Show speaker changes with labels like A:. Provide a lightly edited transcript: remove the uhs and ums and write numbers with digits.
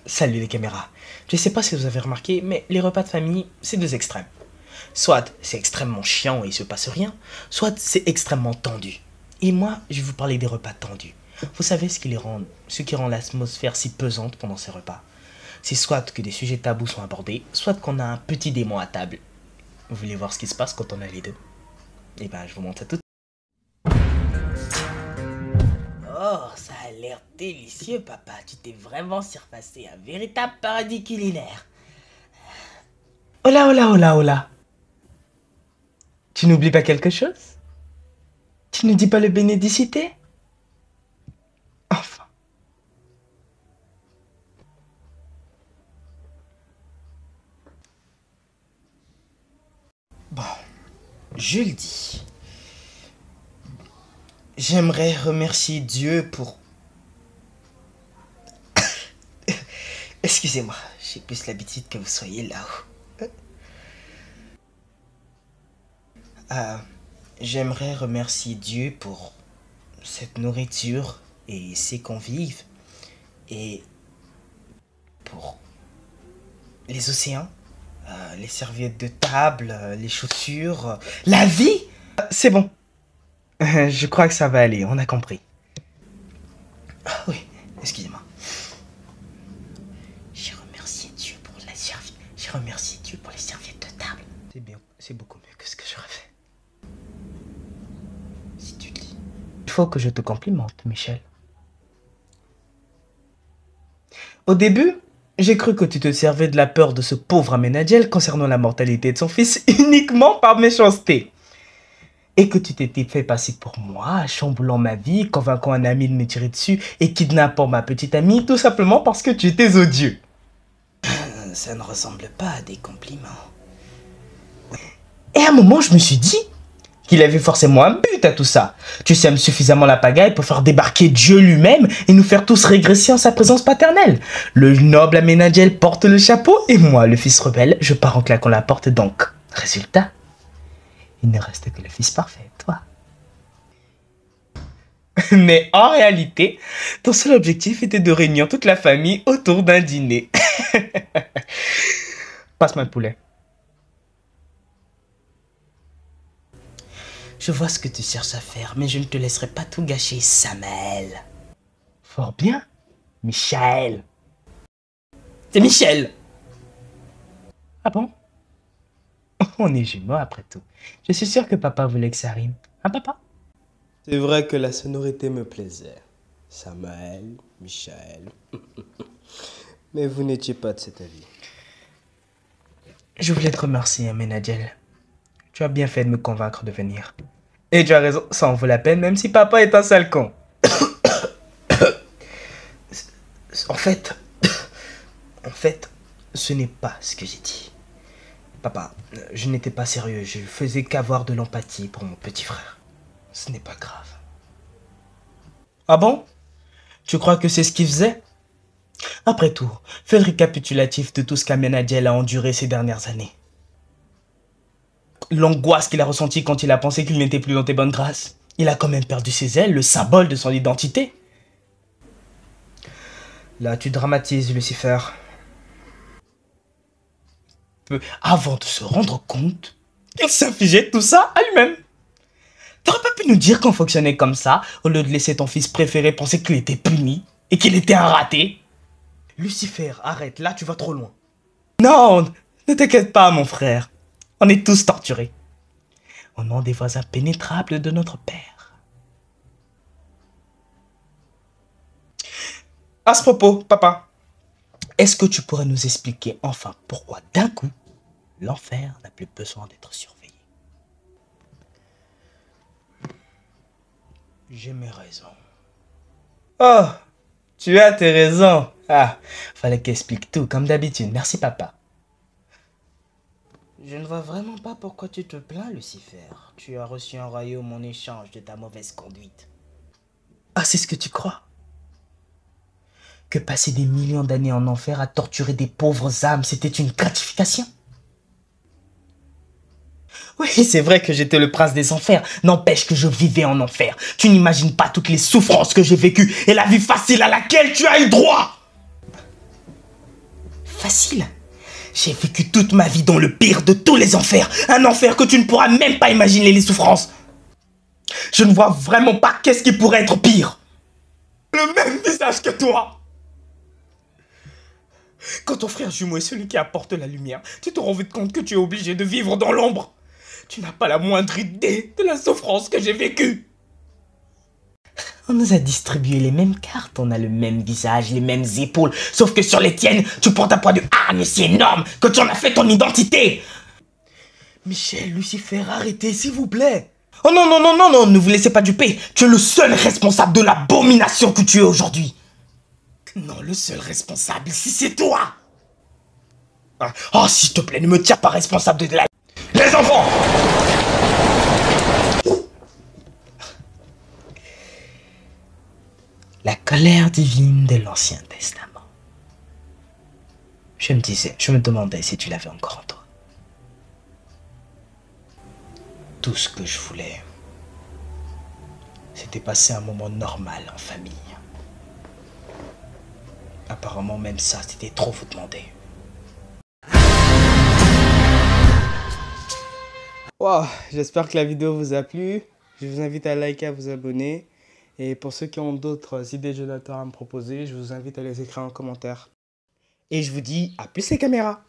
A: Salut les caméras. Je sais pas si vous avez remarqué, mais les repas de famille, c'est deux extrêmes. Soit c'est extrêmement chiant et il se passe rien, soit c'est extrêmement tendu. Et moi, je vais vous parler des repas tendus. Vous savez ce qui rend l'atmosphère si pesante pendant ces repas? C'est soit que des sujets tabous sont abordés, soit qu'on a un petit démon à table. Vous voulez voir ce qui se passe quand on a les deux? Eh ben, je vous montre ça tout. Oh, ça a l'air délicieux, papa. Tu t'es vraiment surpassé, un véritable paradis culinaire. Oh là, oh là, oh là, oh là. Tu n'oublies pas quelque chose? Tu ne dis pas le bénédicité? Enfin. Bon, je le dis. J'aimerais remercier Dieu pour... Excusez-moi, j'ai plus l'habitude que vous soyez là-haut. J'aimerais remercier Dieu pour cette nourriture et ses convives et pour les océans, les serviettes de table, les chaussures, la vie. C'est bon. Je crois que ça va aller, on a compris. Ah oui, excusez-moi. J'ai remercié Dieu pour la serviette. J'ai remercié Dieu pour les serviettes de table. C'est bien, c'est beaucoup mieux que ce que j'aurais fait. Si tu le dis. Il faut que je te complimente, Michel. Au début, j'ai cru que tu te servais de la peur de ce pauvre Amenadiel concernant la mortalité de son fils uniquement par méchanceté. Et que tu t'étais fait passer pour moi, chamboulant ma vie, convainquant un ami de me tirer dessus et kidnappant ma petite amie tout simplement parce que tu étais odieux. Ça ne ressemble pas à des compliments. Et à un moment, je me suis dit qu'il avait forcément un but à tout ça. Tu sèmes suffisamment la pagaille pour faire débarquer Dieu lui-même et nous faire tous régresser en sa présence paternelle. Le noble Amenadiel porte le chapeau et moi, le fils rebelle, je pars en claquant la porte donc. Résultat, il ne reste que le fils parfait, toi. Mais en réalité, ton seul objectif était de réunir toute la famille autour d'un dîner. Passe-moi le poulet. Je vois ce que tu cherches à faire, mais je ne te laisserai pas tout gâcher, Samuel. Fort bien, Michel. C'est Michel. Ah bon? On est jumeaux après tout. Je suis sûr que papa voulait que ça rime. Hein, papa? C'est vrai que la sonorité me plaisait. Samuel, Michel. Mais vous n'étiez pas de cet avis. Je voulais te remercier, Amenadiel. Tu as bien fait de me convaincre de venir. Et tu as raison, ça en vaut la peine, même si papa est un sale con. En fait, ce n'est pas ce que j'ai dit. Papa, je n'étais pas sérieux, je faisais qu'avoir de l'empathie pour mon petit frère. Ce n'est pas grave. Ah bon? Tu crois que c'est ce qu'il faisait? Après tout, fais le récapitulatif de tout ce qu'Amenadiel a enduré ces dernières années. L'angoisse qu'il a ressentie quand il a pensé qu'il n'était plus dans tes bonnes grâces. Il a quand même perdu ses ailes, le symbole de son identité. Là, tu dramatises, Lucifer. Avant de se rendre compte, il s'infligeait tout ça à lui-même. T'aurais pas pu nous dire qu'on fonctionnait comme ça, au lieu de laisser ton fils préféré penser qu'il était puni et qu'il était un raté? Lucifer, arrête, là tu vas trop loin. Non, ne t'inquiète pas, mon frère. On est tous torturés. Au nom des voies impénétrables de notre Père. À ce propos, papa, est-ce que tu pourrais nous expliquer enfin pourquoi d'un coup, l'enfer n'a plus besoin d'être surveillé? J'ai mes raisons. Oh, tu as tes raisons. Ah, fallait qu'elle explique tout, comme d'habitude. Merci, papa. Je ne vois vraiment pas pourquoi tu te plains, Lucifer. Tu as reçu un royaume en échange de ta mauvaise conduite. Ah, c'est ce que tu crois? Que passer des millions d'années en enfer à torturer des pauvres âmes, c'était une gratification? Oui, c'est vrai que j'étais le prince des enfers. N'empêche que je vivais en enfer. Tu n'imagines pas toutes les souffrances que j'ai vécues et la vie facile à laquelle tu as eu droit. J'ai vécu toute ma vie dans le pire de tous les enfers. Un enfer que tu ne pourras même pas imaginer les souffrances. Je ne vois vraiment pas qu'est-ce qui pourrait être pire. Le même visage que toi. Quand ton frère jumeau est celui qui apporte la lumière, tu te rends vite compte que tu es obligé de vivre dans l'ombre. Tu n'as pas la moindre idée de la souffrance que j'ai vécue. On nous a distribué les mêmes cartes, on a le même visage, les mêmes épaules, sauf que sur les tiennes, tu portes un poids de hargne si énorme que tu en as fait ton identité. Michel, Lucifer, arrêtez, s'il vous plaît. Oh non, non, non, non, non, ne vous laissez pas duper. Tu es le seul responsable de l'abomination que tu es aujourd'hui. Non, le seul responsable, si c'est toi. Oh, s'il te plaît, ne me tiens pas responsable de la... Les enfants! La colère divine de l'Ancien Testament. Je me demandais si tu l'avais encore en toi. Tout ce que je voulais, c'était passer un moment normal en famille. Apparemment, même ça, c'était trop vous demander.
B: Wow, j'espère que la vidéo vous a plu. Je vous invite à liker, à vous abonner. Et pour ceux qui ont d'autres idées de jeux d'auteur à me proposer, je vous invite à les écrire en commentaire. Et je vous dis à plus les caméras!